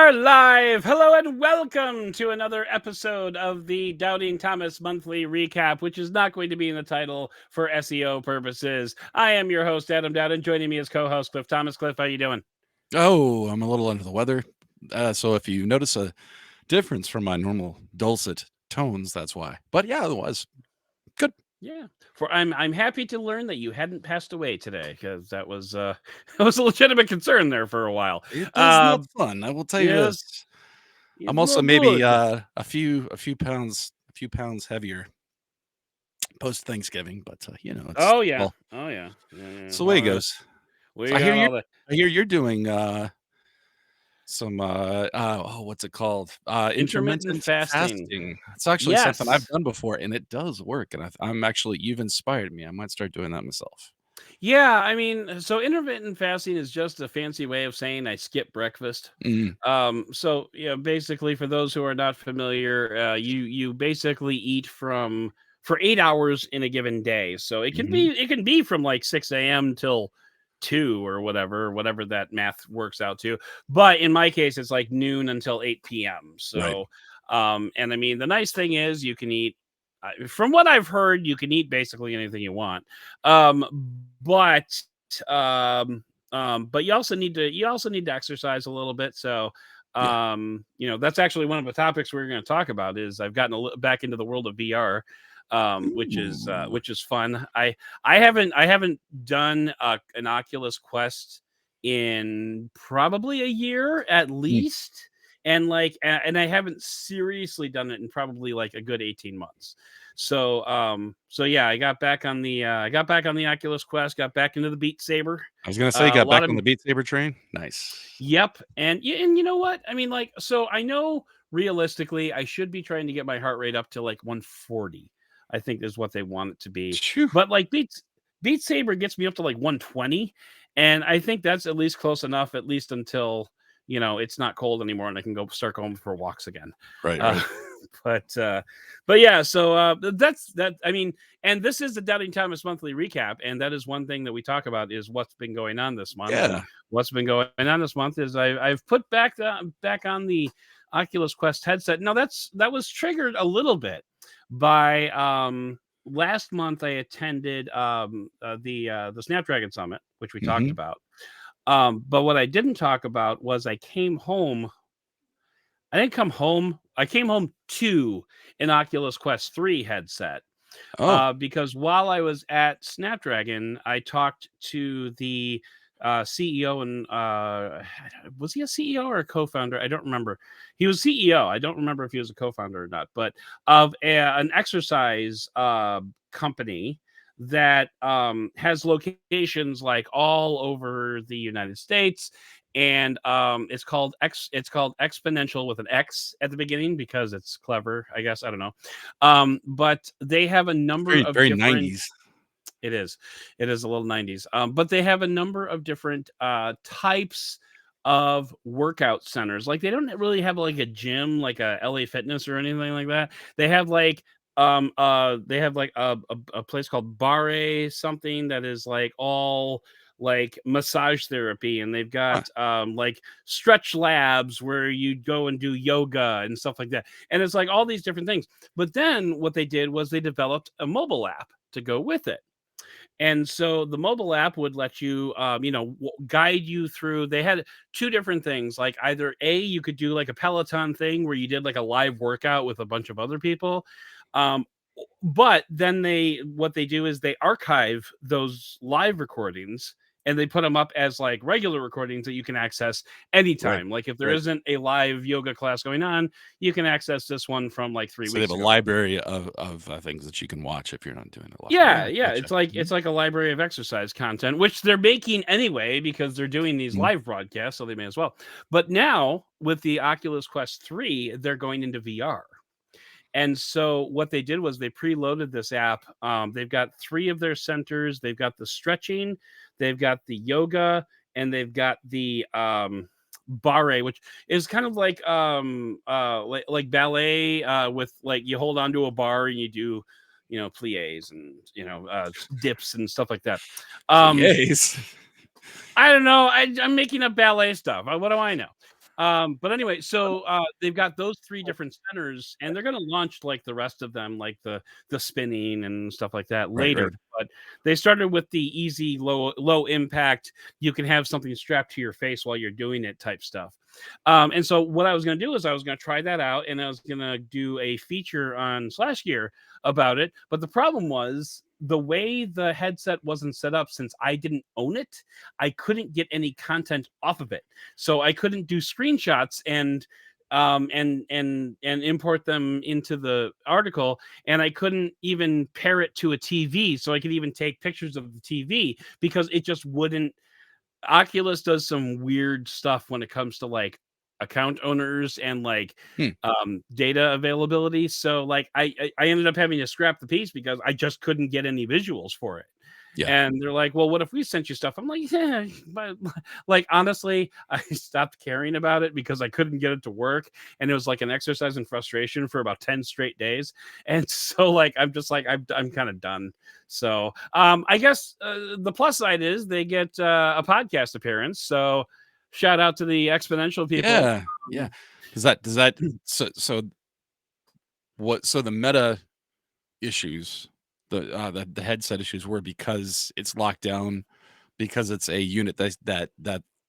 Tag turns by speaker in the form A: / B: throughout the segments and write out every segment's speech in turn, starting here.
A: are live. Hello and welcome to another episode of the Doubting Thomas Monthly Recap, which is not going to be in the title for SEO purposes. I am your host, Adam Dowd, and joining me as co-host Cliff Thomas. Cliff, how you doing?
B: Oh, I'm a little under the weather. So if you notice a difference from my normal dulcet tones, that's why. But yeah, otherwise, good.
A: Yeah. I'm happy to learn that you hadn't passed away today, because that was that was a legitimate concern there for a while.
B: It is not fun. I will tell you
A: Yes,
B: this.
A: it's
B: I'm also
A: not
B: maybe
A: good.
B: a few pounds heavier post Thanksgiving, but it's
A: Oh yeah.
B: well,
A: Oh yeah. Yeah.
B: it's the way it goes. So
A: We
B: I hear
A: got
B: you.
A: all the
B: I hear you're doing some what's it called?
A: intermittent
B: Intermittent
A: fasting.
B: fasting. It's actually something I've
A: Yes.
B: done before, and it does work. And I'm actually you've inspired me. I might start doing that myself.
A: Yeah, I mean, so intermittent fasting is just a fancy way of saying I skip breakfast.
B: Mm,
A: So basically, for those who are not familiar, you basically eat for 8 hours in a given day. So
B: hmm
A: it can be from like 6 a.m. till 2 or whatever that math works out to. But in my case, it's like noon until 8 p.m.
B: Right.
A: So and I mean, the nice thing is you can eat. From what I've heard, you can eat basically anything you want. Um, but but you also need to exercise a little bit. So
B: Yeah.
A: that's actually one of the topics we're going to talk about. Is I've gotten back into the world of VR,
B: Ooh.
A: which is fun. I haven't done an Oculus Quest in probably a year at
B: Mm.
A: least, and I haven't seriously done it in probably like a good 18 months. So yeah, I got back on the Oculus Quest, got back into the Beat Saber.
B: I was gonna say,
A: A
B: got
A: lot
B: back
A: of
B: on the Beat Saber train. Nice.
A: Yep, and you know what? I mean, like, so I know realistically I should be trying to get my heart rate up to like 140. I think is what they want it to be.
B: Phew.
A: But like Beat Saber gets me up to like 120, and I think that's at least close enough, at least until it's not cold anymore and I can start going for walks again.
B: Right,
A: Uh,
B: right.
A: but yeah, so that's that. I mean, and this is the Doubting Thomas Monthly Recap, and that is one thing that we talk about is what's been going on this month. And
B: Yeah.
A: what's been going on this month is I've put back on the Oculus Quest headset. Now that was triggered a little bit by last month I attended the Snapdragon Summit, which we talked
B: hmm
A: about. But what I didn't talk about was I came home. I didn't come home. I came home to an Oculus Quest 3 headset
B: Oh,
A: because while I was at Snapdragon, I talked to the CEO and was he a CEO or a co-founder? I don't remember. He was CEO. I don't remember if he was a co-founder or not, but of an exercise company that has locations like all over the United States. And it's called Exponential with an X at the beginning because it's clever, I guess. I don't know. But they have a number
B: very,
A: of
B: very
A: different.
B: 90s.
A: It is. It is a little 90s. But they have a number of different types of workout centers. Like they don't really have like a gym, like a LA Fitness or anything like that. They have like a place called Bare something that is like all like massage therapy, and they've
B: Huh.
A: got like stretch labs where you go and do yoga and stuff like that, and it's like all these different things. But then what they did was they developed a mobile app to go with it. And so the mobile app would let you, guide you through. They had two different things. Like either you could do like a Peloton thing where you did like a live workout with a bunch of other people. Um, but then what they do is they archive those live recordings and they put them up as like regular recordings that you can access
B: Right,
A: anytime. Like if there
B: right.
A: isn't a live yoga class going on, you can access this one from like three
B: So they have
A: weeks
B: a
A: ago.
B: library of things that you can watch if you're not doing it live.
A: Yeah,
B: Yeah,
A: yeah,
B: gotcha.
A: it's like a library of exercise content, which they're making anyway because they're doing these
B: Mhm.
A: live broadcasts, so they may as well. But now with the Oculus Quest 3, they're going into VR. And so what they did was they preloaded this app. They've got three of their centers. They've got the stretching, they've got the yoga, and they've got the barre, which is kind of like ballet with like you hold onto a bar and you do plies and dips and stuff like that. um
B: Plies.
A: I don't know. I'm making up ballet stuff. What do I know? But anyway, so they've got those three different centers, and they're going to launch like the rest of them, like the spinning and stuff like that
B: Right,
A: later.
B: right.
A: But they started with the easy, low impact. You can have something strapped to your face while you're doing it type stuff. And so what I was going to do is I was going to try that out, and I was going to do a feature on Slash Gear about it. But the problem was the way the headset wasn't set up, since I didn't own it, I couldn't get any content off of it. So I couldn't do screenshots and import them into the article, and I couldn't even pair it to a TV so I could even take pictures of the TV because it just wouldn't. Oculus does some weird stuff when it comes to like account owners and like
B: Hmm.
A: data availability. So like I ended up having to scrap the piece because I just couldn't get any visuals for it.
B: Yeah.
A: And they're like, "Well, what if we sent you stuff?" I'm like, "Yeah," but like honestly, I stopped caring about it because I couldn't get it to work, and it was like an exercise in frustration for about 10 straight days. And so like I'm just like I'm kind of done. So I guess the plus side is they get a podcast appearance. So shout out to the exponential people.
B: Yeah. Yeah. Does that so the meta issues, the headset issues were because it's locked down because it's a unit that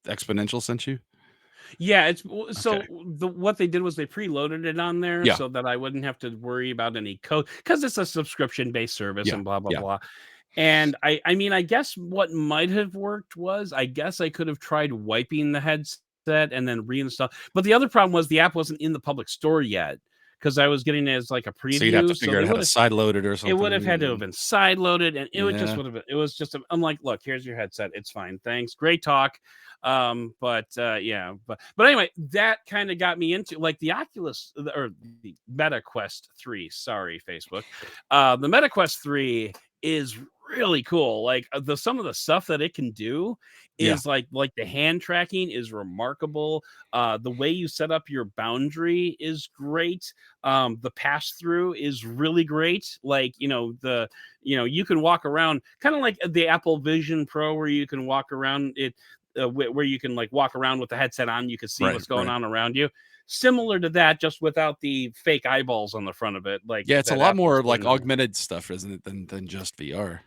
B: Exponential sent you?
A: Yeah,
B: Okay.
A: so what they did was they preloaded it on there
B: Yeah.
A: so that I wouldn't have to worry about any code because it's a subscription-based service
B: Yeah.
A: and blah blah
B: Yeah.
A: blah. And I mean, I guess what might have worked was I guess I could have tried wiping the headset and then reinstall. But the other problem was the app wasn't in the public store yet because I was getting it as like a
B: So you'd have to
A: preview. So
B: figure out
A: they
B: how
A: would
B: to
A: have
B: side load it or
A: it would have had to have
B: something.
A: been side loaded, and it would just
B: Yeah.
A: would have been. It was just. I'm like, look, here's your headset. It's fine. Thanks. Great talk. But yeah. But anyway, that kind of got me into like the Oculus or the Meta Quest 3. Sorry, Facebook. The Meta Quest 3 is really cool. Like some of the stuff that it can do
B: Yeah.
A: is like the hand tracking is remarkable. The way you set up your boundary is great. The pass through is really great. Like you can walk around kind of like the Apple Vision Pro, where you can walk around it, where you can like walk around with the headset on. You can see
B: Right,
A: what's going
B: right.
A: on around you. Similar to that, just without the fake eyeballs on the front of it, like
B: Yeah, it's a
A: that
B: lot
A: Apple's
B: more like
A: going on.
B: augmented stuff, isn't it, than just VR?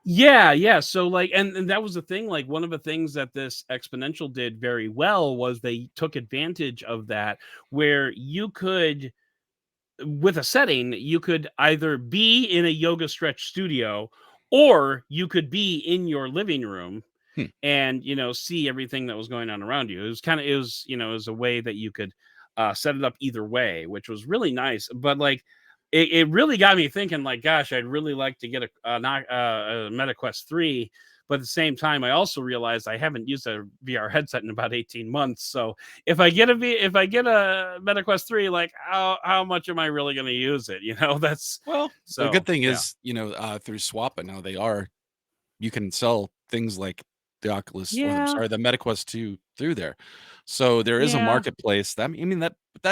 A: Yeah, yeah. So like, and that was the thing. Like one of the things that this exponential did very well was they took advantage of that, where you could, with a setting, you could either be in a yoga stretch studio or you could be in your living room
B: Hmm.
A: and see everything that was going on around you. It was a way that you could set it up either way, which was really nice. But like it really got me thinking, like, gosh, I'd really like to get a Meta Quest 3. But at the same time, I also realized I haven't used a VR headset in about 18 months. So if I get a Meta Quest 3, like how much am I really going to use it? That's
B: Well, the
A: so
B: good thing
A: yeah.
B: is, through Swappa now you can sell things like the Oculus or
A: Yeah.
B: the MetaQuest 2 through there. So there is a
A: Yeah.
B: marketplace. That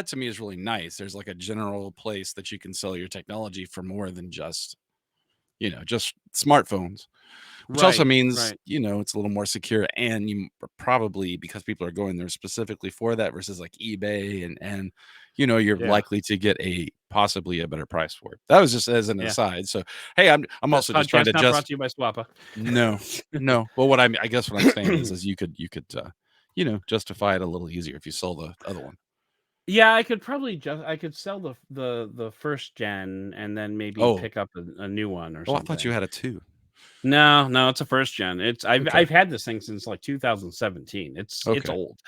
B: to me is really nice. There's like a general place that you can sell your technology for more than just smartphones. Which also
A: Right.
B: means,
A: Right.
B: it's a little more secure, and you probably, because people are going there specifically for that versus like eBay, and you're
A: Yeah.
B: likely to get possibly a better price for it. That was just as an
A: Yeah.
B: aside. So, hey, I'm
A: This
B: also just trying
A: podcast
B: to
A: not brought
B: just
A: to you by Swappa.
B: no, no. Well, I guess what I'm saying is you could justify it a little easier if you sell the other one.
A: Yeah, I could sell the first gen and then maybe
B: Oh,
A: pick up a new one or
B: oh, I thought you
A: something.
B: had a two.
A: No, no, it's a first gen.
B: Okay,
A: I've had this thing since like 2017. It's
B: okay.
A: old.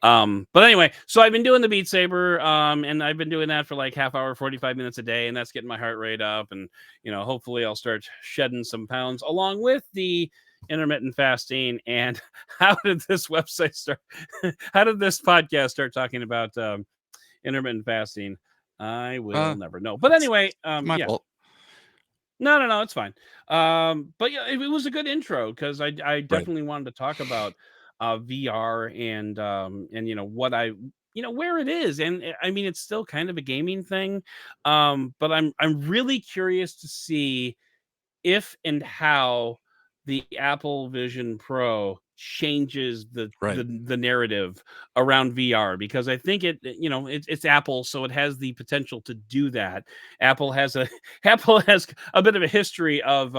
A: But anyway, so I've been doing the Beat Saber, and I've been doing that for like half hour, 45 minutes a day, and that's getting my heart rate up. And hopefully I'll start shedding some pounds along with the intermittent fasting. And how did this website start? How did this podcast start talking about intermittent fasting? I will
B: Uh,
A: never know. But
B: it's
A: anyway,
B: it's my
A: yeah.
B: fault.
A: No, no, no, it's fine. But yeah, it was a good intro because I
B: Right.
A: definitely wanted to talk about VR and what where it is. And I mean it's still kind of a gaming thing. But I'm really curious to see if and how the Apple Vision Pro changes
B: Right.
A: the narrative around VR, because I think it's Apple, so it has the potential to do that. Apple has a Apple has a bit of a history of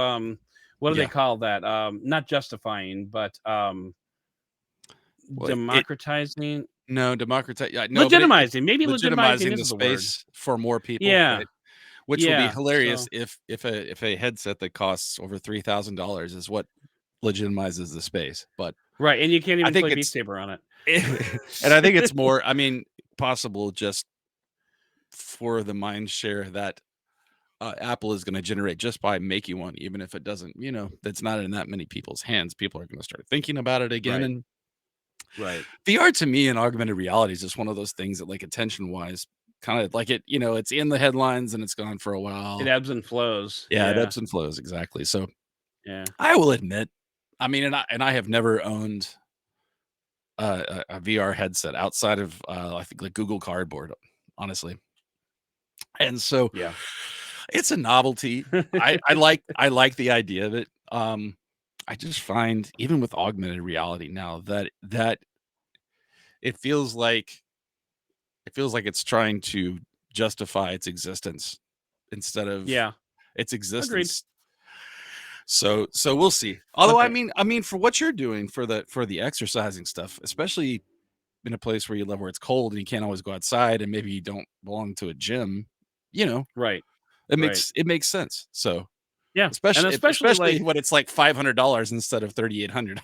A: what do they
B: Yeah.
A: call that? Not justifying, but
B: Well, it
A: democratizing,
B: no, democratize yeah, no, but it
A: legitimizing. Maybe legitimizing
B: legitimizing the
A: is the word.
B: space for more people,
A: Yeah,
B: right? Which will be
A: yeah.
B: hilarious
A: So
B: if a headset that costs over $3,000 is what legitimizes the space, but
A: right, and you can't
B: I
A: even
B: think
A: play Beat
B: it's
A: Saber on it.
B: and I think it's more, I mean, possible just for the mind share that, Apple is gonna generate just by making one, even if it doesn't, that's not in that many people's hands. People are gonna start thinking about it again,
A: Right,
B: and
A: right.
B: VR to me and augmented reality is just one of those things that, like, attention-wise, kinda like it's in the headlines and it's gone for a
A: It
B: while.
A: ebbs and flows.
B: Yeah, it
A: Yeah,
B: ebbs and flows, exactly. So,
A: yeah,
B: I will admit, I mean, and I have never owned a VR headset outside of, I think, like, Google Cardboard, honestly. And so,
A: yeah.
B: it's a novelty. I like the idea of it. I just find even with augmented reality now that it feels like it's trying to justify its existence instead of
A: Yeah,
B: its
A: agreed.
B: existence. So we'll see. Although I
A: Okay,
B: mean I mean for what you're doing for the exercising stuff, especially in a place where you live where it's cold and you can't always go outside and maybe you don't belong to a gym, you know,
A: right,
B: it
A: right.
B: makes sense. So
A: Yeah, and
B: especially
A: especially,
B: especially
A: like,
B: when it's like $500 instead of $3,800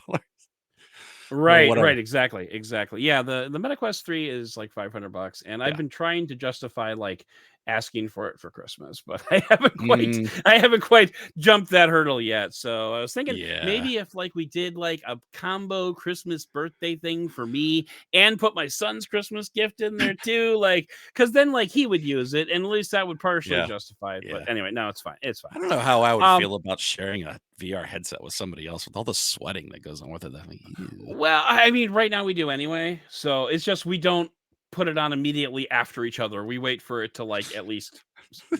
B: or
A: right,
B: whatever.
A: right, exactly, exactly. Yeah, the Meta Quest 3 is like $500, and I've
B: Yeah.
A: been trying to justify, like, asking for it for Christmas, but I haven't quite
B: Mm,
A: I haven't quite jumped that hurdle yet. So I was thinking
B: yeah.
A: maybe if, like, we did like a combo Christmas birthday thing for me and put my son's Christmas gift in there too, like, because then, like, he would use it, and at least that would partially
B: Yeah.
A: justify it. But
B: Yeah.
A: anyway, no, it's fine. It's
B: I
A: fine.
B: don't know how I would
A: Um,
B: feel about sharing a VR headset with somebody else with all the sweating that goes on with it. I'm like, "Ew."
A: well, I mean, right now we do anyway. So it's just we don't put it on immediately after each other. We wait for it to, like, at least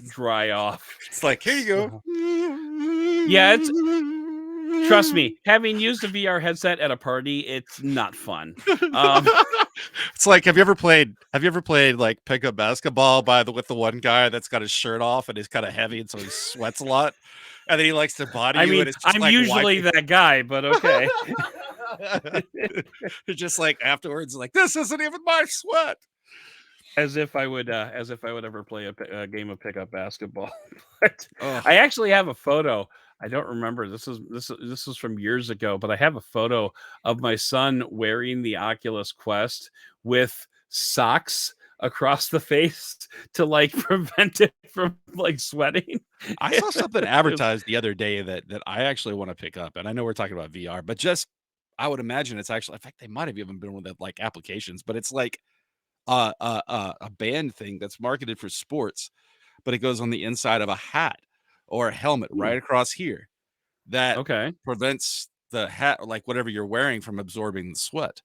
A: dry off.
B: It's like, "Here you
A: So yeah, it's trust me, having used a VR headset at a party, it's not fun.
B: go."
A: Um,
B: It's like, have you ever played, like, pickup basketball with the one guy that's got his shirt off and he's kinda heavy and so he sweats a lot, and then he likes to body
A: I
B: you
A: mean,
B: and it's just
A: I'm
B: like
A: usually
B: wiping.
A: that guy, but okay.
B: It's just like afterwards, like, "This isn't even my sweat."
A: As if I would ever play a game of pickup basketball. But
B: Oh,
A: I actually have a photo. I don't remember. This is from years ago, but I have a photo of my son wearing the Oculus Quest with socks across the face to, like, prevent it from, like, sweating.
B: I
A: It
B: saw something
A: was
B: advertised the other day that I actually wanna pick up, and I know we're talking about VR, but just I would imagine it's actually, in fact, they might have even been one of the, like, applications, but it's like a band thing that's marketed for sports, but it goes on the inside of a hat or a helmet
A: hmm,
B: right across here that
A: okay.
B: prevents the hat, like, whatever you're wearing from absorbing the sweat.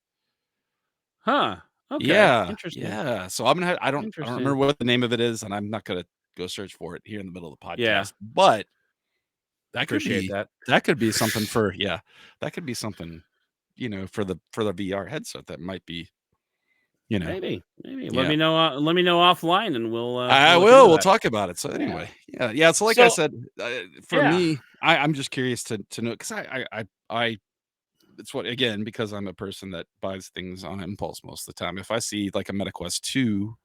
A: Huh. Okay.
B: Yeah,
A: Interesting.
B: yeah, so I'm gonna ha I don't remember
A: Interesting.
B: what the name of it is, and I'm not gonna go search for it here in the middle of the
A: Yeah.
B: podcast, but that could
A: Appreciate
B: be
A: that.
B: that could be something for yeah, that could be something, for the VR headset that might be, you know
A: Maybe. Maybe.
B: yeah.
A: Let me know offline, and
B: I
A: we'll look
B: will,
A: into
B: we'll
A: that.
B: talk about it. So
A: Yeah.
B: anyway, yeah, so like I
A: So,
B: said, for
A: yeah.
B: me, I'm just curious to know because I it's what again, because I'm a person that buys things on impulse most of the time. If I see like a MetaQuest 2,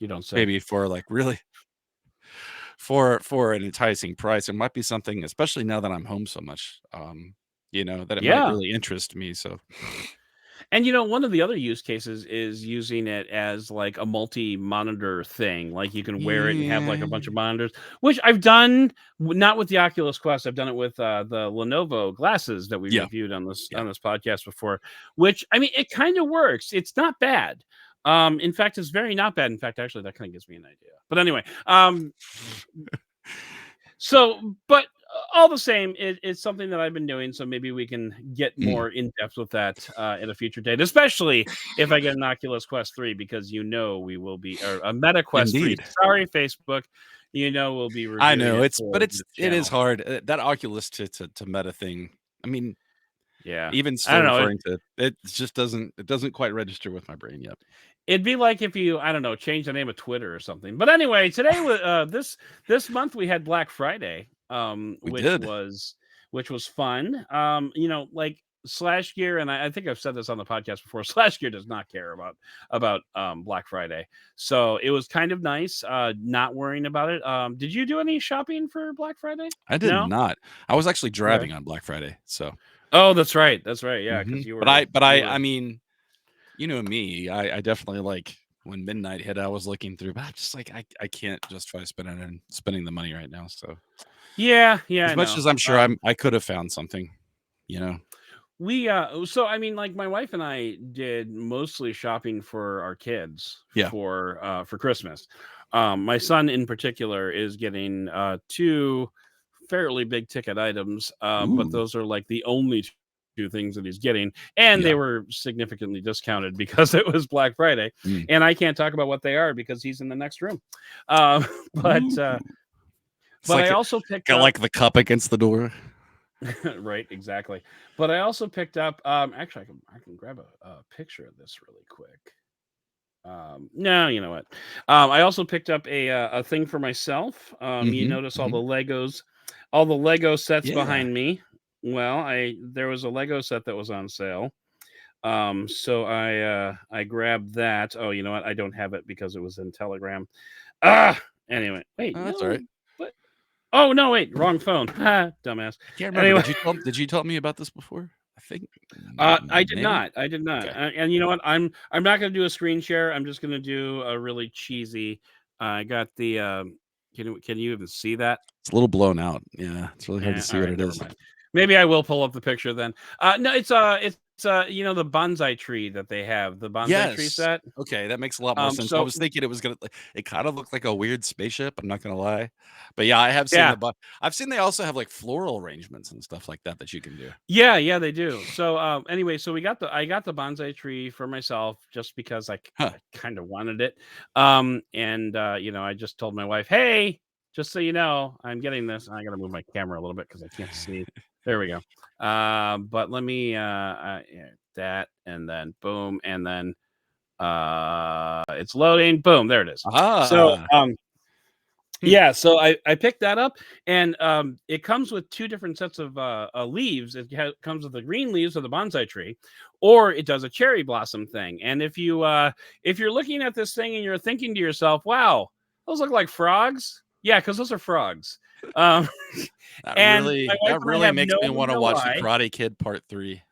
A: You don't say.
B: maybe for like really for an enticing price, it might be something, especially now that I'm home so much, that it might
A: Yeah.
B: really interest me. So
A: And, one of the other use cases is using it as, like, a multi-monitor thing. Like, you can wear it and have, like,
B: yeah,
A: a bunch of monitors, which I've done, not with the Oculus Quest. I've done it with, the Lenovo glasses that we
B: yeah,
A: reviewed on this
B: yeah.
A: podcast before, which, I mean, it kinda works. It's not bad. In fact, it's very not bad. In fact, actually, that kinda gives me an idea. But anyway, so, but all the same, it's something that I've been doing. So maybe we can get
B: Mm,
A: more in depth with that at a future date, especially if I get an Oculus Quest 3, because we will be, or a Meta Quest 3.
B: indeed.
A: Sorry, Facebook. We'll be
B: I
A: reviewing
B: know
A: it
B: it's, but
A: for
B: it
A: the
B: is
A: channel.
B: hard. That Oculus to Meta thing. I mean,
A: Yeah.
B: Even
A: I
B: still
A: don't know.
B: referring to it just doesn't quite register with my brain yet.
A: It'd be like if you, I don't know, change the name of Twitter or something. But anyway, today was this month we had Black Friday,
B: We did.
A: which was fun. Like Slash Gear, and I think I've said this on the podcast before. Slash Gear does not care about Black Friday, so it was kind of nice not worrying about it. Did you do any shopping for Black Friday?
B: I did
A: No.
B: not. I was actually
A: Okay.
B: driving on Black Friday, so.
A: Oh, that's right. That's right. Yeah, because
B: Mhm. But
A: you
B: I
A: were.
B: mean, you know me, I definitely like when midnight hit, I was looking through, but I'm just like I can't justify spending the money right now. So
A: Yeah, yeah,
B: as
A: I
B: much
A: know.
B: as I'm sure I could have found something, you know.
A: So I mean, like my wife and I did mostly shopping for our kids
B: Yeah.
A: for Christmas. My son in particular is getting two fairly big ticket items, but
B: Ooh.
A: those are like the only two things that he's getting, and they
B: Yeah.
A: were significantly discounted because it was Black Friday,
B: Mm.
A: and I can't talk about what they are because he's in the next room. Um, but
B: Ooh.
A: uh,
B: It's
A: but I
B: like
A: also picked
B: got
A: up.
B: like the cup against the door.
A: Right, exactly. But I also picked up. Actually, I can grab a picture of this really quick. No, you know what? I also picked up a thing for myself. You
B: Mhm.
A: notice
B: Mhm.
A: all the Lego sets
B: Yeah.
A: behind me. Well, I there was a Lego set that was on sale. So I grabbed that. Oh, you know what? I don't have it because it was in Telegram. Ah, anyway, wait,
B: Oh, that's all
A: no,
B: right.
A: but oh no, wait, wrong phone. Ha, dumbass.
B: I can't remember.
A: Anyway.
B: Did you tell me about this before? I think
A: I did
B: maybe.
A: not. I did not.
B: Okay.
A: And you know what? I'm not going to do a screen share. I'm just going to do a really cheesy. I got the. Can you even see that?
B: It's a little blown out. Yeah, it's really hard to
A: All
B: see what
A: right,
B: it
A: never
B: is.
A: mind. Maybe I will pull up the picture then. No, the bonsai tree that they have, the bonsai tree
B: Yes.
A: set.
B: Okay, that makes a lot more sense. I
A: So
B: was thinking it was gonna like it kind of looked like a weird spaceship, I'm not gonna lie. But yeah, I have seen
A: yeah,
B: the I've seen they also have like floral arrangements and stuff like that that you can do.
A: yeah, yeah, they do. So anyway, so I got the bonsai tree for myself just because
B: Huh.
A: I kind of wanted it. And I just told my wife, hey, just so you know, I'm getting this. I got to move my camera a little bit because I can't see. There we go. But let me yeah, that and then boom and then it's loading. Boom, there it is. So
B: Ah. Hmm.
A: yeah, so I picked that up, and it comes with two different sets of leaves. Comes with the green leaves of the bonsai tree, or it does a cherry blossom thing. And if you're looking at this thing and you're thinking to yourself, "Wow, those look like frogs," yeah, because those are frogs. Um, and my wife
B: That
A: and I
B: really
A: have
B: makes
A: no
B: me wanna
A: idea
B: watch The
A: why.
B: Karate Kid Part 3.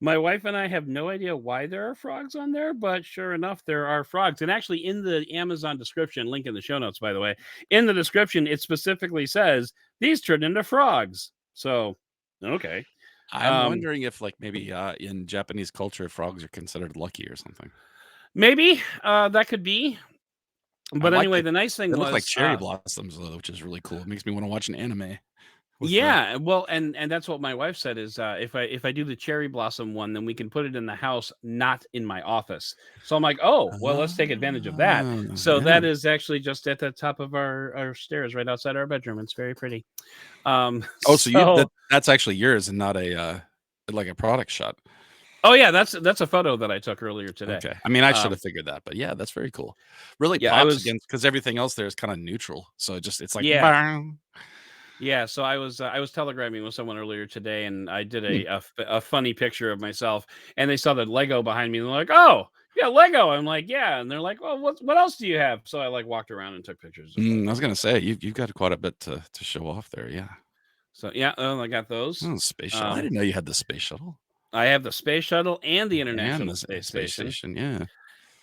A: My wife and I have no idea why there are frogs on there, but sure enough, there are frogs. And actually, in the Amazon description, link in the show notes, by the way, in the description, it specifically says these turn into frogs. So, okay.
B: I'm
A: Um,
B: wondering if, like, maybe, in Japanese culture, frogs are considered lucky or something.
A: Maybe that could be.
B: I
A: But
B: like
A: anyway,
B: it.
A: the nice thing
B: They look like
A: was,
B: cherry blossoms, though, which is really cool. It makes me wanna watch an anime with the
A: yeah, well, and that's what my wife said is if I do the cherry blossom one, then we can put it in the house, not in my office. So I'm like, oh, well, let's take advantage of that.
B: Ah,
A: So
B: yeah.
A: that is actually just at the top of our stairs, right outside our bedroom. It's very pretty.
B: Oh, so you
A: So
B: that's actually yours and not like a product shot.
A: oh yeah, that's a photo that I took earlier today.
B: Okay. I mean, I should
A: Um,
B: have figured that, but yeah, that's very cool. Really
A: yeah, I
B: pops
A: was
B: against because everything else there is kinda neutral. So it's like,
A: yeah.
B: "Bang."
A: Yeah, so I was telegramming with someone earlier today, and I did
B: Hmm.
A: a funny picture of myself, and they saw the Lego behind me, and they're like, "Oh, yeah, Lego." I'm like, "Yeah," and they're like, "Well, what else do you have?" So I like walked around and took pictures of
B: I was
A: them.
B: gonna say, you've got quite a bit to show off there, yeah.
A: So yeah, I got those.
B: Oh, space shuttle. I
A: Um,
B: didn't know you had the space shuttle
A: I have the space shuttle and the
B: and
A: International
B: the
A: Space
B: space
A: Station,
B: station, yeah.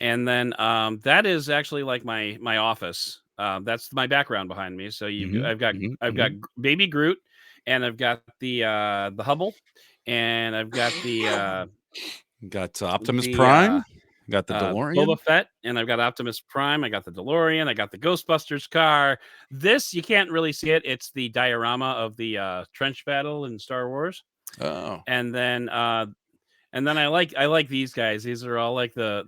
A: and then that is actually like my office. That's my background behind me. So
B: Mhm, mhm,
A: I've got
B: mhm.
A: Baby Groot, and I've got the Hubble, and I've got
B: Got Optimus
A: the
B: Prime, got the DeLorean.
A: Boba Fett, and I've got Optimus Prime. I got the DeLorean. I got the Ghostbusters car. This you can't really see it. It's the diorama of the trench battle in Star Wars.
B: Oh.
A: And then I like these guys. These are all like the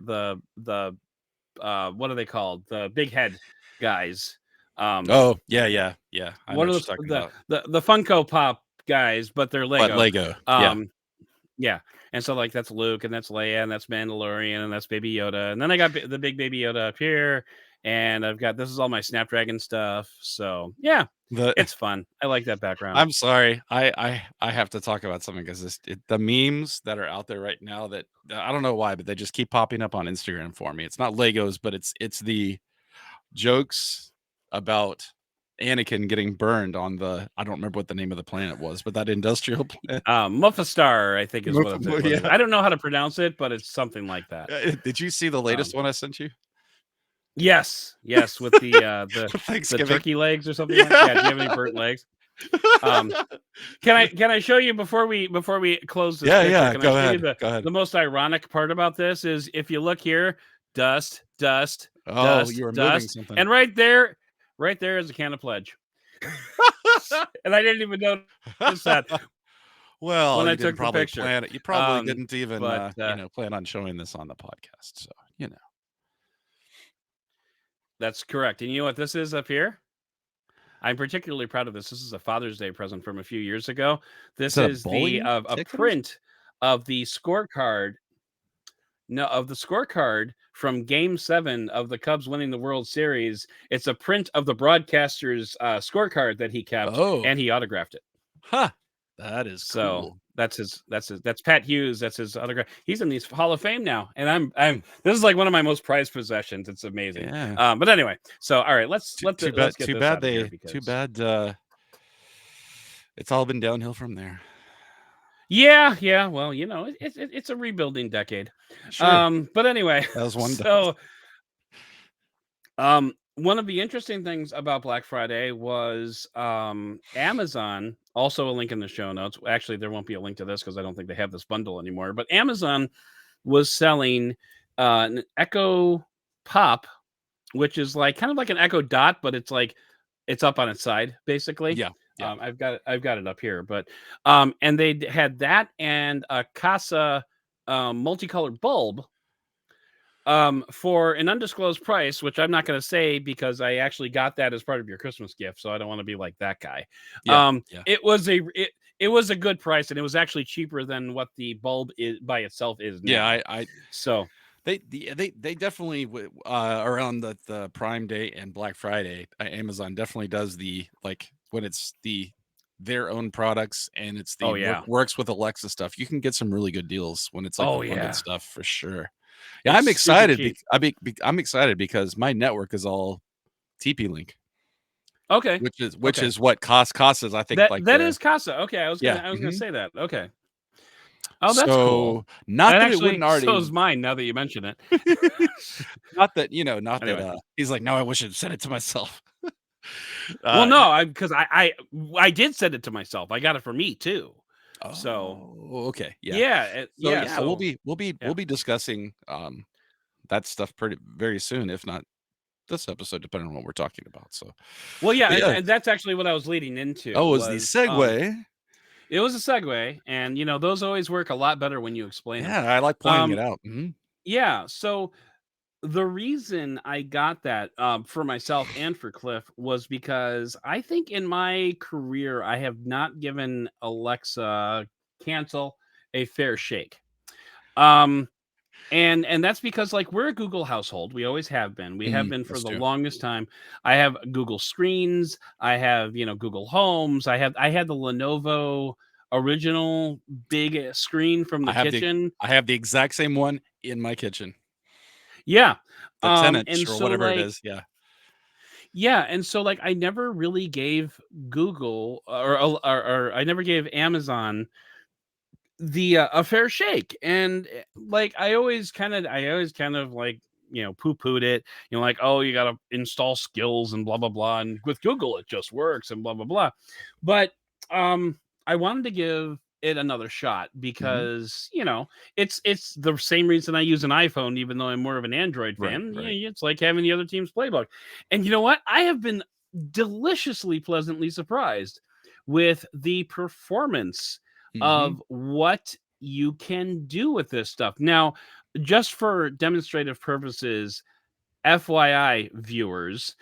A: what are they called? The big head guys. Um,
B: Oh, yeah, yeah, yeah. I know
A: what are
B: what
A: those
B: you're talking about.
A: the Funko Pop guys, but they're
B: But
A: Lego.
B: Lego, yeah.
A: Um, yeah, and so like that's Luke, and that's Leia, and that's Mandalorian, and that's Baby Yoda, and then I got the big Baby Yoda up here, and I've got this is all my Snapdragon stuff. So yeah,
B: The
A: it's fun. I like that background.
B: I'm sorry. I have to talk about something because the memes that are out there right now that I don't know why, but they just keep popping up on Instagram for me. It's not Legos, but it's the jokes about Anakin getting burned on the I don't remember what the name of the planet was, but that industrial planet.
A: Muffastar, I think is what it is.
B: Yeah.
A: I don't know how to pronounce it, but it's something like that.
B: Did you see the latest
A: Um,
B: one I sent you?
A: yes, yes, with the
B: Thanksgiving.
A: turkey legs or something like.
B: Yeah.
A: Yeah, do you have any burnt legs? Um, can I show you before we close this
B: Yeah,
A: picture?
B: yeah.
A: Can I
B: Go
A: show you
B: ahead. Go ahead.
A: the most ironic part about this is if you look here, dust, dust,
B: Oh,
A: dust,
B: you were moving
A: dust,
B: something.
A: and right there is a can of pledge. And I didn't even notice that
B: Well,
A: when I
B: you didn't
A: took the
B: probably
A: picture.
B: plan it. You probably didn't even,
A: But
B: plan on showing this on the podcast. So,
A: that's correct. And you know what this is up here? I'm particularly proud of this. This is a Father's Day present from a few years ago.
B: is
A: This
B: that a
A: is
B: bowling
A: a
B: ticket or something?
A: print of the scorecard. No, of the scorecard from Game 7 of the Cubs winning the World Series. It's a print of the broadcaster's scorecard that he kept,
B: Oh,
A: and he autographed it.
B: huh. That is
A: So
B: cool.
A: that's Pat Hughes. That's his autograph. He's in the Hall of Fame now, and I'm this is like one of my most prized possessions. It's amazing.
B: Yeah.
A: But anyway, so all right, let's
B: Too, too
A: let's
B: bad.
A: get
B: Too
A: this
B: bad
A: out of here
B: they. Too
A: because
B: bad. It's all been downhill from there.
A: yeah. Well, you know, it's a rebuilding decade.
B: Sure.
A: But anyway,
B: That was one.
A: so one of the interesting things about Black Friday was Amazon, also a link in the show notes. Actually, there won't be a link to this because I don't think they have this bundle anymore. But Amazon was selling an Echo Pop, which is like kind of like an Echo Dot, but it's like it's up on its side, basically.
B: Yeah. Yeah.
A: I've got it up here, but and they had that and a Casa multicolored bulb for an undisclosed price, which I'm not going to say because I actually got that as part of your Christmas gift, so I don't want to be like that guy.
B: Yeah. Yeah.
A: It was a good price, and it was actually cheaper than what the bulb is by itself is now.
B: Yeah. I
A: so
B: they definitely around the Prime Day and Black Friday, Amazon definitely does the like when it's their own products and it's the works with Alexa stuff. You can get some really good deals when it's like the bundled stuff for sure. Yeah,
A: It's
B: I'm excited.
A: I'm
B: excited because my network is all TP-Link.
A: Okay.
B: Which is what cost is. I think
A: that is Casa. Okay, I was gonna say that. Okay. Oh, that's cool.
B: Not
A: and
B: that
A: actually,
B: it wouldn't already.
A: So is mine. Now that you mention it.
B: Not that not
A: anyway.
B: that. He's like, no, I wish I'd sent it to myself.
A: Well, no, because I did send it to myself. I got it for me too.
B: Oh,
A: so
B: okay,
A: yeah.
B: We'll be discussing that stuff very soon, if not this episode, depending on what we're talking about. So,
A: well, yeah, and that's actually what I was leading into.
B: Oh, was the segue?
A: It was a segue, and those always work a lot better when you explain them.
B: Yeah, I like pointing it out. Mm-hmm.
A: Yeah, so the reason I got that for myself and for Cliff was because I think in my career I have not given Alexa cancel a fair shake. And that's because like we're a Google household. We always have been. We have been for the longest time. I have Google Screens. I have, Google Homes. I had the Lenovo original big screen from the kitchen.
B: I have the exact same one in my kitchen.
A: Yeah.
B: The 10-inch or whatever it is. Yeah.
A: Yeah, and so like I never really gave Google or I never gave Amazon the a fair shake, and like I always kind of like poo-pooed it, like, oh, you gotta install skills and blah blah blah, and with Google it just works and blah blah blah. But I wanted to give it another shot because it's the same reason I use an iPhone, even though I'm more of an Android fan.
B: Right.
A: It's like having the other team's playbook. And you know what? I have been deliciously pleasantly surprised with the performance of what you can do with this stuff. Now, just for demonstrative purposes, FYI, viewers,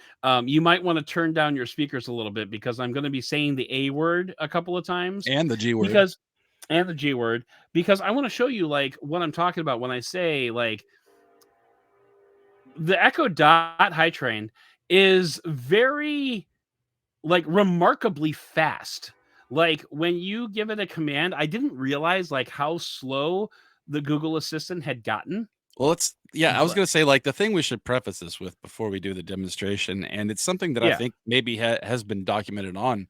A: you might want to turn down your speakers a little bit because I'm going to be saying the A word a couple of times
B: And the G word.
A: because and the G word because I want to show you like what I'm talking about when I say like the Echo Dot High Train is very like remarkably fast. Like when you give it a command, I didn't realize like how slow the Google Assistant had gotten.
B: Well, I was
A: But
B: gonna say, like, the thing we should preface this with before we do the demonstration, and it's something that I
A: yeah,
B: think maybe has been documented on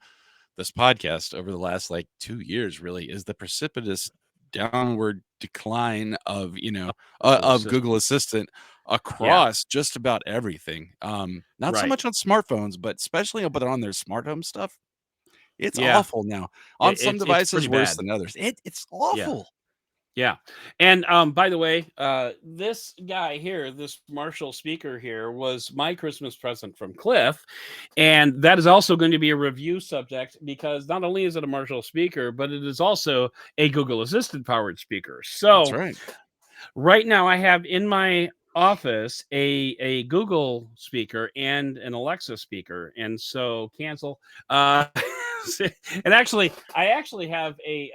B: this podcast over the last, like, 2 years really, is the precipitous downward decline of,
A: Google
B: of
A: Assistant.
B: Google Assistant
A: Yeah,
B: across just about everything. Not so
A: right.
B: much on smartphones, but especially but on their smart home stuff. It's
A: Yeah,
B: awful now. On some
A: it's pretty
B: devices, worse
A: bad.
B: than others. It's
A: Yeah.
B: awful.
A: Yeah. And by the way, this guy here, this Marshall speaker here was my Christmas present from Cliff. And that is also going to be a review subject because not only is it a Marshall speaker, but it is also a Google Assistant powered speaker.
B: That's
A: So
B: right.
A: right now I have in my office a Google speaker and an Alexa speaker. And so cancel. And actually, I actually have the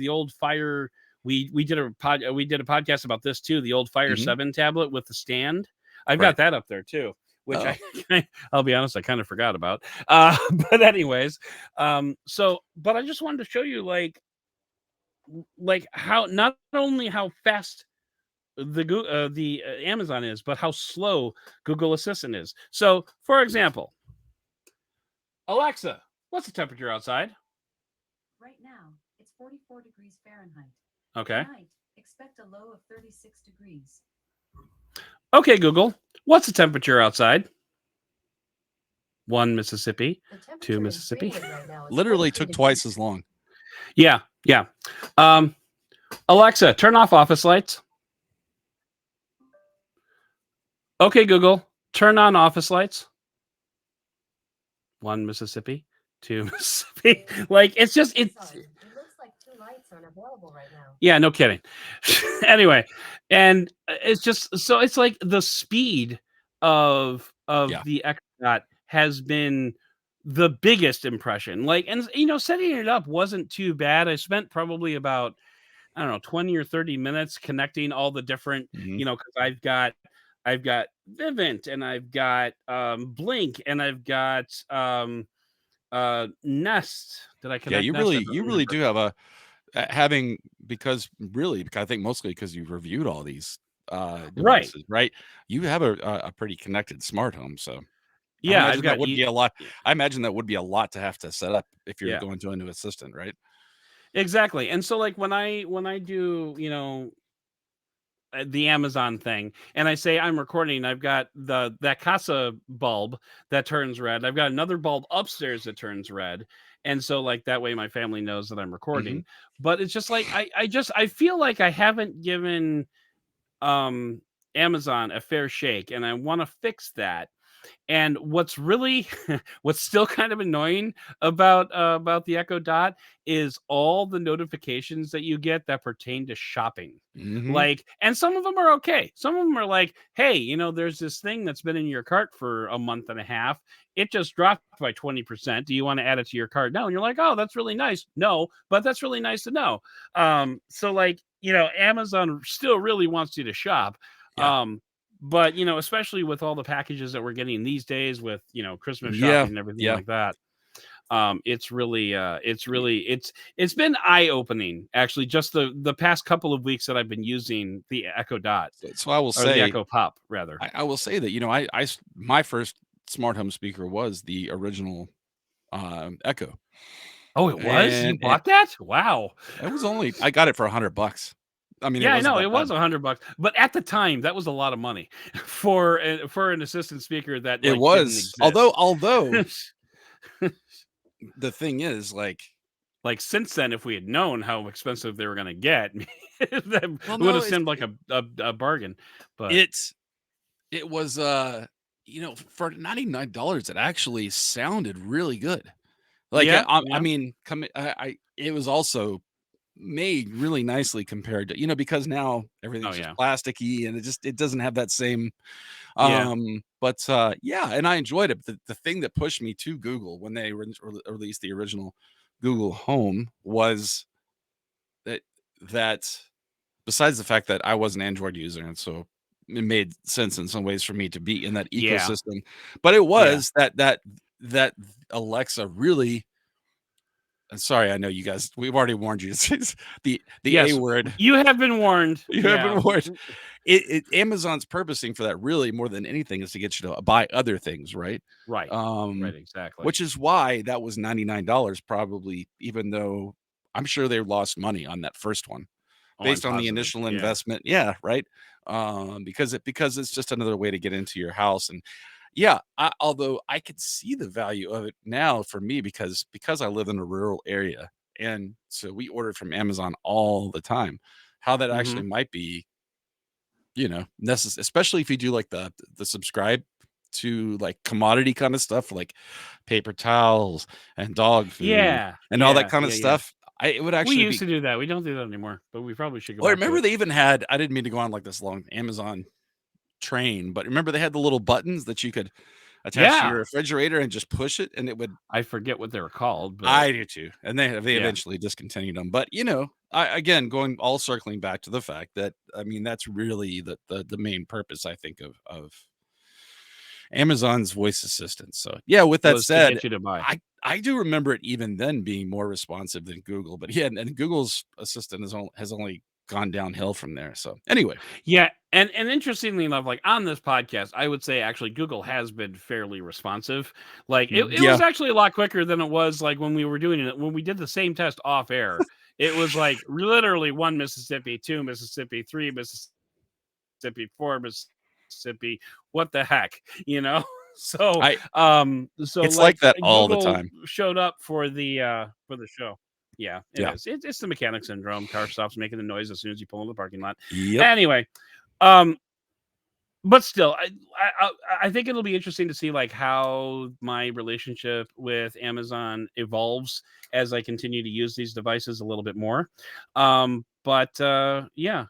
A: old Fire. We did a podcast about this too. The old Fire
B: Mhm.
A: 7 tablet with the stand. I've got
B: Right.
A: that up there too, which
B: Oh.
A: I'll be honest, I kind of forgot about. But anyways, but I just wanted to show you like how not only how fast the Amazon is, but how slow Google Assistant is. So, for example, Alexa, what's the temperature outside?
C: Right now, it's 44 degrees Fahrenheit.
A: Okay.
C: Tonight, expect a low of 36 degrees.
A: Okay, Google, what's the temperature outside? 1 Mississippi,
C: The
A: 2
C: temperature in
A: Mississippi.
C: Greenwood right now is
B: Literally
C: 43
B: took twice
C: degrees.
B: as long.
A: Yeah, yeah. Alexa, turn off office lights. Okay, Google, turn on office lights. 1 Mississippi, 2 Mississippi. Like it's just it's
C: Sorry, it looks like 2 lights aren't available right now.
A: yeah, no kidding. Anyway, and it's just so it's like the speed of
B: Yeah.
A: the Echo Dot has been the biggest impression. Like, and you know, setting it up wasn't too bad. I spent probably about I don't know 20 or 30 minutes connecting all the different,
B: Mhm.
A: because I've got Vivint and I've got Blink and I've got Nest. Did I
B: Yeah,
A: connect Nest? I don't
B: you really
A: remember.
B: do have having because I think mostly because you've reviewed all these,
A: Right.
B: devices, right? You have a pretty connected smart home, so I
A: Yeah, I've
B: imagine that
A: got
B: would be a lot
A: yeah.
B: I imagine that would be a lot to have to set up if you're
A: Yeah.
B: going to a new assistant, right?
A: Exactly. And so like when I do, the Amazon thing and I say I'm recording, I've got that Casa bulb that turns red. I've got another bulb upstairs that turns red. And so like that way my family knows that I'm recording.
B: Mhm.
A: But it's just like I feel like I haven't given um Amazon a fair shake and I want to fix that. And what's really what's still kind of annoying about the Echo Dot is all the notifications that you get that pertain to shopping.
B: Mhm.
A: Like, and some of them are okay. Some of them are like, hey, there's this thing that's been in your cart for a month and a half. It just dropped by 20%. Do you want to add it to your cart now? And you're like, oh, that's really nice. No, but that's really nice to know. So like, Amazon still really wants you to shop.
B: Yeah.
A: But especially with all the packages that we're getting these days with Christmas
B: Yeah.
A: shopping and everything
B: Yeah.
A: like that, it's been eye-opening actually, just the past couple of weeks that I've been using the Echo Dot
B: So I will
A: or the
B: say
A: Echo Pop rather.
B: I will say that, my first smart home speaker was the original, Echo,
A: Oh, it was? You
B: and
A: bought that? Wow.
B: it was only I got it for $100. I mean, it
A: Yeah, I
B: wasn't
A: know
B: that
A: it was
B: bad.
A: $100, but at the time that was a lot of money for an assistant speaker that
B: It
A: like didn't
B: was,
A: exist.
B: although the thing is, like
A: Like since then, if we had known how expensive they were going to get, that
B: well,
A: would
B: no,
A: have seemed like a bargain. But
B: it's it was, for $99, it actually sounded really good. Like,
A: yeah,
B: I
A: yeah,
B: mean, it was also made really nicely compared to, because now everything's just
A: yeah.
B: plasticky and it doesn't have that same
A: Yeah.
B: but yeah, and I enjoyed it. The thing that pushed me to Google when they released the original Google Home was that that besides the fact that I was an Android user, and so it made sense in some ways for me to be in that
A: Yeah.
B: ecosystem, but it
A: Yeah.
B: was that Alexa really, and sorry, I know you guys, we've already warned you. It's the A
A: Yes.
B: word.
A: You have been warned.
B: You have
A: Yeah.
B: been warned. Amazon's purposing for that really more than anything is to get you to buy other things, right?
A: Right. Right.
B: Um,
A: Exactly.
B: which is why that was $99 probably, even though I'm sure they lost money on that first one
A: Oh, I'm
B: based on the
A: positive.
B: initial
A: Yeah.
B: investment. Yeah, right. Because it's just another way to get into your house. And yeah, although I could see the value of it now for me because I live in a rural area, and so we order from Amazon all the time. How that
A: Hmm.
B: actually might be, necessary, especially if you do like the subscribe to like commodity kind of stuff, like paper towels and dog food
A: Yeah.
B: and all that
A: Yeah.
B: kind of
A: Yeah. Yeah.
B: stuff. It would
A: We
B: actually
A: used
B: be.
A: to do that. We don't do that anymore, but we probably should go
B: Well, I
A: back to
B: remember
A: it.
B: they even had. I didn't mean to go on like this long Amazon train, but remember they had the little buttons that you could attach to your
A: Yeah.
B: refrigerator and just push it, and it would.
A: I forget what they were called, but
B: I do too, and they
A: yeah.
B: eventually discontinued them. But I again going all circling back to the fact that I mean that's really the main purpose I think of Amazon's voice assistant. So yeah, with that
A: Was to
B: said,
A: get you to buy.
B: I do remember it even then being more responsive than Google. But yeah, and Google's assistant has only gone downhill from there. So anyway,
A: Yeah, and interestingly enough, like on this podcast, I would say actually Google has been fairly responsive. Like it was
B: yeah,
A: actually a lot quicker than it was like when we were doing it when we did the same test off air. It was like literally 1 Mississippi, 2 Mississippi, 3 Mississippi, 4 Mississippi. What the heck, you know? So
B: I
A: so
B: it's like
A: like
B: that all the
A: Google
B: time.
A: showed up for the show. Yeah, it
B: Yeah.
A: is. It's the mechanic syndrome. Car stops making the noise as soon as you pull in the parking lot.
B: Yep.
A: Anyway, um, but still, I think it'll be interesting to see like how my relationship with Amazon evolves as I continue to use these devices a little bit more. But yeah.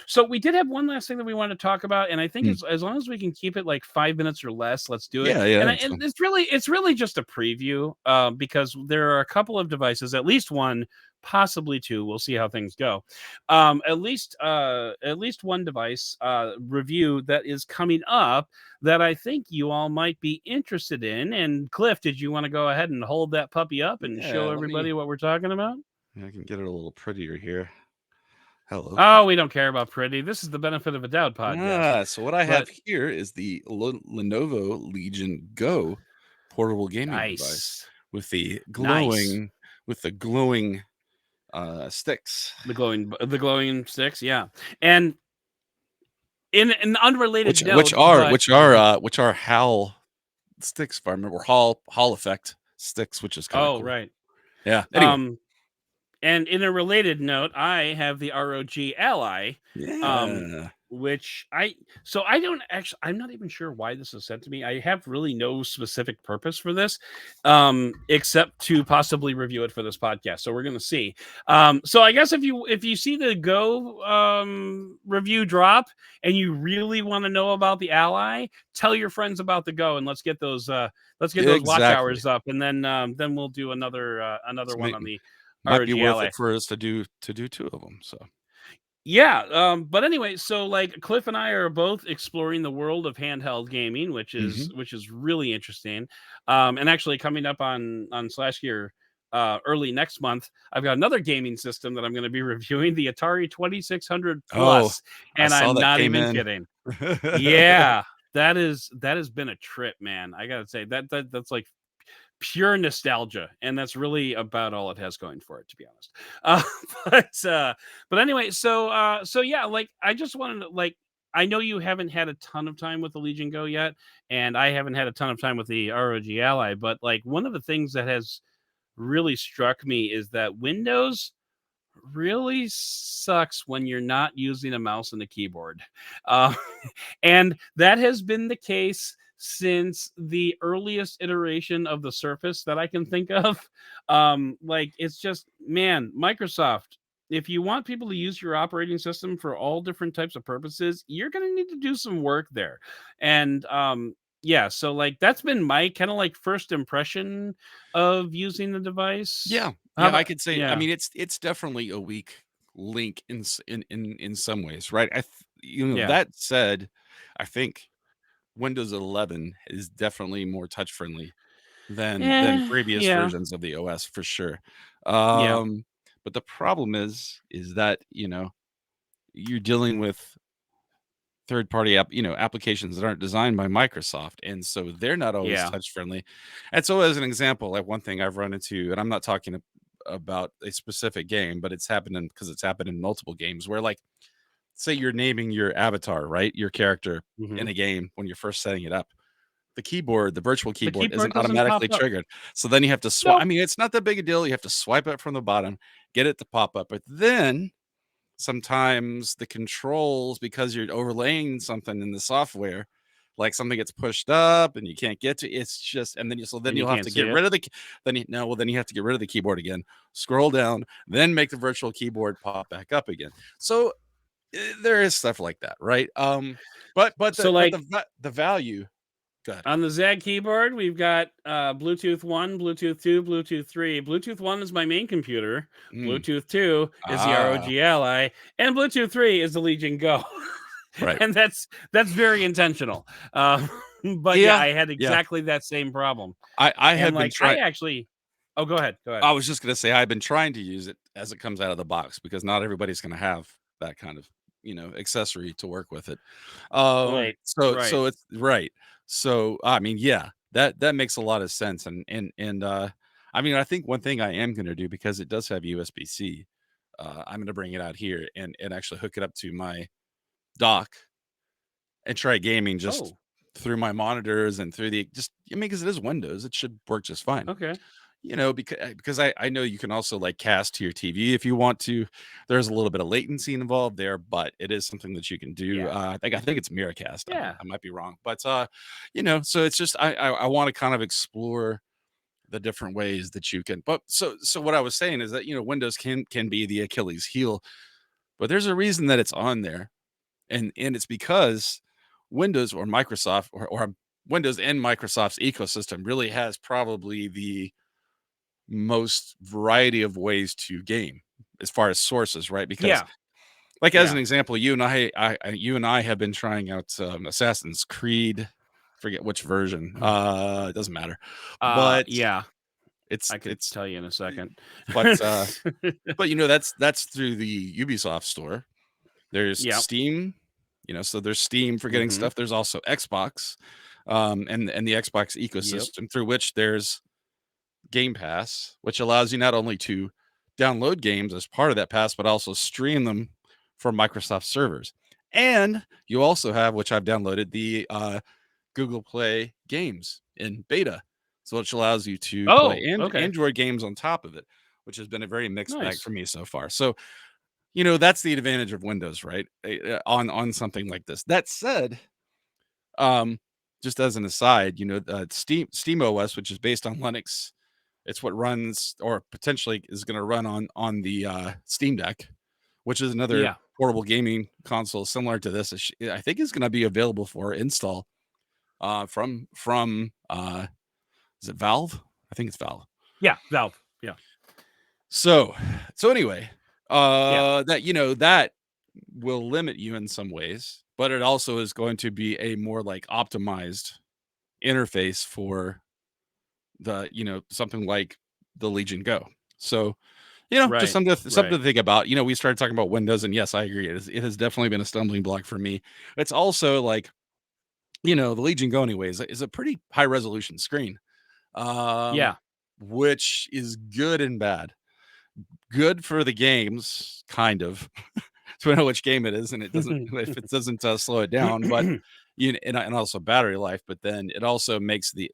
A: So we did have one last thing that we wanted to talk about, and I think
B: Mm.
A: as long as we can keep it like 5 minutes or less, let's do it.
B: Yeah, yeah, that's
A: And
B: fine.
A: it's really just a preview, because there are a couple of devices, at least one, possibly two. We'll see how things go. At least one device review that is coming up that I think you all might be interested in. And Cliff, did you want to go ahead and hold that puppy up and
B: Yeah,
A: show everybody what we're talking about?
B: I can get it a little prettier here. Hello.
A: Oh, we don't care about pretty. This is the benefit of a doubt podcast.
B: So what I have
A: But
B: here is the Lenovo Legion Go portable gaming device
A: nice,
B: with the
A: nice.
B: glowing sticks.
A: The glowing sticks, yeah. And in an unrelated
B: Which
A: note, but
B: which are HAL sticks, if I remember, Hall effect sticks, which is kind of
A: oh
B: cool.
A: right.
B: Yeah. Anyway.
A: Um And in a related note, I have the ROG Ally, um,
B: Yeah.
A: which I don't actually, I'm not even sure why this was sent to me. I have really no specific purpose for this, except to possibly review it for this podcast. So we're gonna see. So I guess if you see the Go review drop and you really want to know about the Ally, tell your friends about the Go and let's get those watch
B: Exactly.
A: hours up, and then we'll do another
B: So
A: one on the
B: might be
A: ROG
B: worth
A: Ally.
B: it for us to do two of them. So
A: Yeah, but anyway, so like Cliff and I are both exploring the world of handheld gaming,
B: mhm.
A: which is really interesting. And actually coming up on Slash Gear early next month, I've got another gaming system that I'm going to be reviewing, the Atari 2600
B: Oh,
A: Plus,
B: I
A: and
B: saw
A: I'm
B: that
A: not
B: came
A: even
B: in.
A: kidding. Yeah, that has been a trip, man. I gotta say that's like pure nostalgia, and that's really about all it has going for it, to be honest. uh, but but anyway, so yeah, like I just wanted to, like, I know you haven't had a ton of time with the Legion Go yet, and I haven't had a ton of time with the ROG Ally, but like one of the things that has really struck me is that Windows really sucks when you're not using a mouse and a keyboard. Uh, and that has been the case since the earliest iteration of the Surface that I can think of. Like, it's just, man, Microsoft, if you want people to use your operating system for all different types of purposes, you're going to need to do some work there. And yeah, so like that's been my kind of like first impression of using the device.
B: Yeah,
A: How
B: yeah, I
A: about,
B: could say. I
A: yeah,
B: mean, it's definitely a weak link in some ways, right? You know,
A: yeah.
B: that said, I think Windows 11 is definitely more touch friendly than previous
A: Yeah,
B: versions of the OS for sure.
A: yeah.
B: Um, but the problem is that, you know, you're dealing with third party applications that aren't designed by Microsoft, and so they're not always
A: Yeah.
B: touch friendly. And so as an example, like one thing I've run into, and I'm not talking about a specific game, but it's happened in multiple games where, like, say you're naming your avatar, right? Your character in
A: Mhm.
B: a game when you're first setting it up. The virtual
A: The
B: keyboard isn't
A: keyboard doesn't pop
B: automatically
A: up.
B: triggered. So then you have to swipe. I
A: Nope.
B: mean, it's not that big a deal. You have to swipe it from the bottom, get it to pop up. But then sometimes the controls, because you're overlaying something in the software, like something gets pushed up and you can't get to it's just and then then
A: And you
B: you'll have
A: can't
B: to
A: see
B: get
A: it.
B: rid of the then you no well then you have to get rid of the keyboard again, scroll down, then make the virtual keyboard pop back up again. So there is stuff like that, right?
A: So
B: But
A: like
B: the value. Good.
A: on the ZAG keyboard, we've got Bluetooth 1, Bluetooth 2, Bluetooth 3. Bluetooth 1 is my main computer.
B: Mm.
A: Bluetooth 2 is the
B: Ah,
A: ROG Ally, and Bluetooth 3 is the Legion Go.
B: right.
A: And that's very intentional. But yeah,
B: Yeah,
A: I had
B: yeah.
A: exactly that same problem.
B: I
A: And
B: have been
A: like I
B: trying.
A: actually Oh, go ahead. Go ahead.
B: I was just gonna say I've been trying to use it as it comes out of the box because not everybody's gonna have that kind of, accessory to work with it.
A: Right. Right.
B: So it's right. So I mean, yeah, that makes a lot of sense. And I mean, I think one thing I am gonna do because it does have USB-C, I'm gonna bring it out here and actually hook it up to my dock and try gaming just
A: Oh,
B: through my monitors and through the just I mean, because it is Windows, it should work just fine.
A: okay.
B: Because I know you can also, like, cast to your TV if you want to. There's a little bit of latency involved there, but it is something that you can do.
A: Yeah.
B: I think it's Miracast.
A: Yeah.
B: I might be wrong, but, so it's just I wanna kind of explore the different ways that you can but so what I was saying is that, Windows can be the Achilles heel, but there's a reason that it's on there, and it's because Windows or Microsoft or Windows and Microsoft's ecosystem really has probably the most variety of ways to game as far as sources, right? Because,
A: Yeah.
B: like, as an
A: Yeah.
B: example, you and I have been trying out Assassin's Creed. Forget which version. It doesn't matter, but
A: Yeah.
B: it's
A: I could
B: it's
A: tell you in a second.
B: but that's through the Ubisoft store. There's
A: Yep.
B: Steam, so there's Steam for getting
A: Mhm.
B: stuff. There's also Xbox, and the Xbox
A: Yep.
B: ecosystem through which there's Game Pass, which allows you not only to download games as part of that pass, but also stream them from Microsoft servers. And you also have, which I've downloaded, the Google Play games in beta, so which allows you to play
A: Oh, okay.
B: Android games on top of it, which has been a very mixed bag for
A: Nice.
B: me so far. So that's the advantage of Windows, right? On something like this. That said, um, just as an aside, Steam OS, which is based on Linux, it's what runs or potentially is going to run on the Steam Deck, which is another
A: Yeah.
B: portable gaming console similar to this. I think is going to be available for install from is it Valve? I think it's Valve.
A: Yeah, Valve. Yeah.
B: So anyway,
A: Yeah.
B: that will limit you in some ways, but it also is going to be a more like optimized interface for something like the Legion Go. So, just
A: Right.
B: something
A: Right.
B: to think about. We started talking about Windows, and yes, I agree. It has definitely been a stumbling block for me. It's also like, the Legion Go anyways is a pretty high resolution screen. Um,
A: Yeah.
B: which is good and bad. Good for the games, kind of. So I know which game it is, and it doesn't if it doesn't slow it down, but and also battery life. But then it also makes I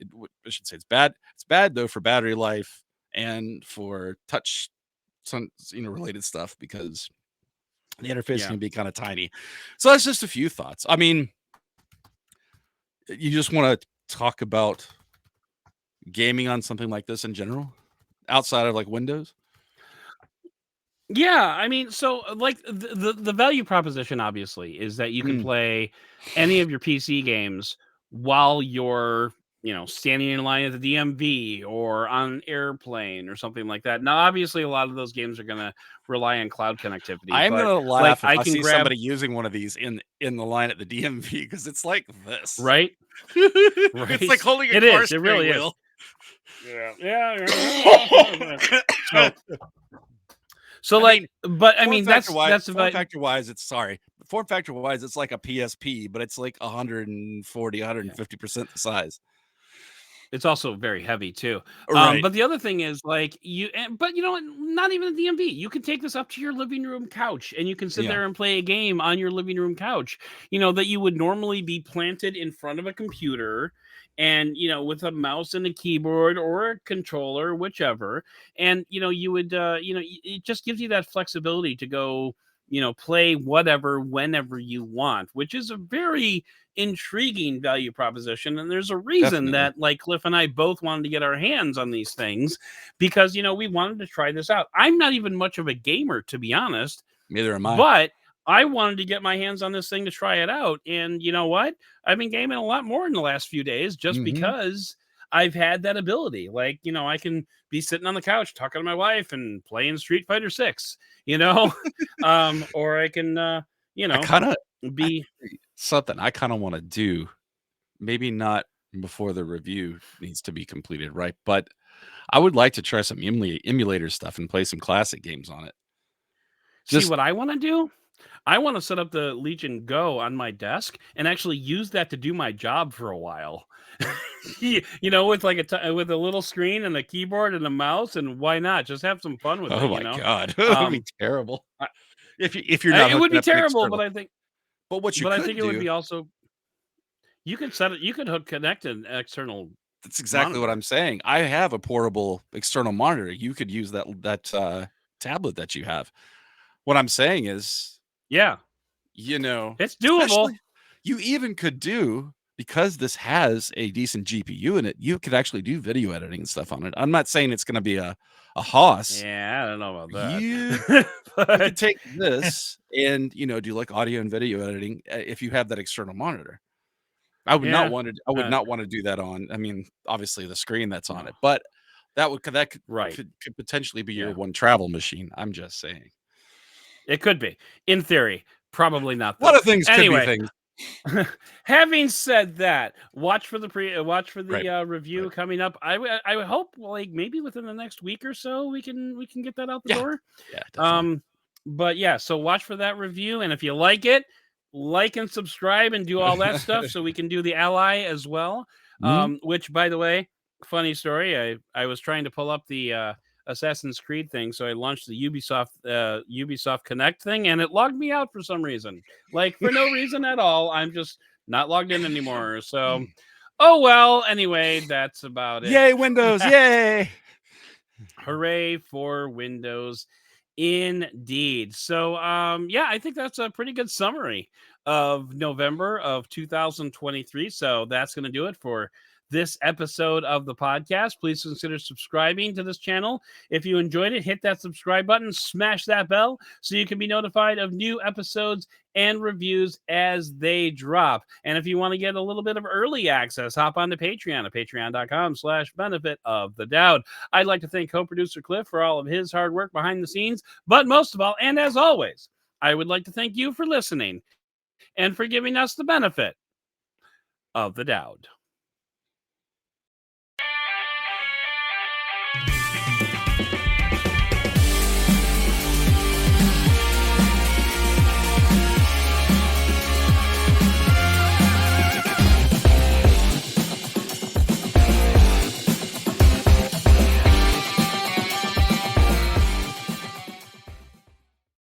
B: should say it's bad. It's bad though for battery life and for touch, some related stuff because the interface
A: Yeah.
B: can be kind of tiny. So that's just a few thoughts. I mean, you just want to talk about gaming on something like this in general, outside of like Windows?
A: Yeah, I mean, so like the value proposition obviously is that you can
B: Mm.
A: play any of your PC games while you're, standing in line at the DMV or on an airplane or something like that. Now, obviously, a lot of those games are going to rely on cloud connectivity,
B: I am
A: but
B: gonna
A: like
B: laugh if
A: I
B: I
A: can
B: see
A: grab
B: somebody using one of these in the line at the DMV because it's like this.
A: right,
B: It's like
A: right.
B: holding a
A: It
B: car
A: is. It
B: steering
A: really is.
B: wheel.
A: Yeah. So, so
B: I
A: like,
B: mean,
A: but I
B: form
A: mean,
B: factor wise,
A: that's about.
B: form factor wise, it's like a PSP, but it's like 140, 150% the size.
A: It's also very heavy too.
B: Right.
A: But the other thing is like but you know what? Not even a DMV. You can take this up to your living room couch and you can sit
B: Yeah.
A: there and play a game on your living room couch, that you would normally be planted in front of a computer and, with a mouse and a keyboard or a controller, whichever. And, you would, it just gives you that flexibility to go, play whatever, whenever you want, which is a very intriguing value proposition. And there's a reason
B: Definitely.
A: that like Cliff and I both wanted to get our hands on these things because we wanted to try this out. I'm not even much of a gamer, to be honest,
B: Neither am I.
A: but I wanted to get my hands on this thing to try it out. And you know what? I've been gaming a lot more in the last few days just because I've had that ability. Like, I can be sitting on the couch talking to my wife and playing Street Fighter 6, or I can
B: I kind of
A: be
B: something I kind of want to do. Maybe not before the review needs to be completed, right? But I would like to try some emulator stuff and play some classic games on it.
A: see
B: Just
A: what I want to do. I want to set up the Legion Go on my desk and actually use that to do my job for a while. With like with a little screen and a keyboard and a mouse, and why not? Just have some fun with
B: oh
A: it.
B: my god, that would be terrible. If you're not
A: It would
B: hooking
A: be
B: up an
A: terrible,
B: external. But what you
A: but I
B: could
A: think it would
B: do,
A: be also. You could set it. You could connect an external.
B: that's exactly what
A: monitor.
B: I'm saying. I have a portable external monitor. You could use that tablet that you have. What I'm saying is,
A: Yeah, it's doable.
B: especially you even could do, because this has a decent GPU in it, you could actually do video editing and stuff on it. I'm not saying it's going to be a hoss.
A: Yeah, I don't know about that.
B: You
A: But-
B: could take this and do like audio and video editing if you have that external monitor. I would
A: Yeah,
B: not want to. I would
A: uh,
B: not want to do that on. I mean, obviously the screen that's on
A: No.
B: it, but that could
A: right.
B: could potentially be your
A: Yeah.
B: one travel machine. I'm just saying.
A: It could be, in theory. Probably not.
B: A lot
A: Though.
B: of things
A: Anyway,
B: could be things.
A: having said that, watch for the
B: Right.
A: review coming up. I would hope like maybe within the next week or so we can get that out the
B: Yeah.
A: door.
B: Yeah, definitely.
A: But yeah, so watch for that review, and if you like it, like and subscribe and do all that stuff so we can do the Ally as well.
B: Mhm.
A: Which, by the way, funny story. I was trying to pull up the Assassin's Creed thing, so I launched the Ubisoft Connect thing, and it logged me out for some reason, like for no reason at all. I'm just not logged in anymore. So, oh well. Anyway, that's about it.
B: Yay, Windows! Yay!
A: Hooray for Windows. Indeed. So yeah, I think that's a pretty good summary of November of 2023. So that's going to do it for this episode of the podcast. Please consider subscribing to this channel. If you enjoyed it, hit that subscribe button, smash that bell so you can be notified of new episodes and reviews as they drop. And if you want to get a little bit of early access, hop on to Patreon at patreon.com/benefit of the doubt. I'd like to thank co-producer Cliff for all of his hard work behind the scenes, but most of all, and as always, I would like to thank you for listening and for giving us the benefit of the doubt.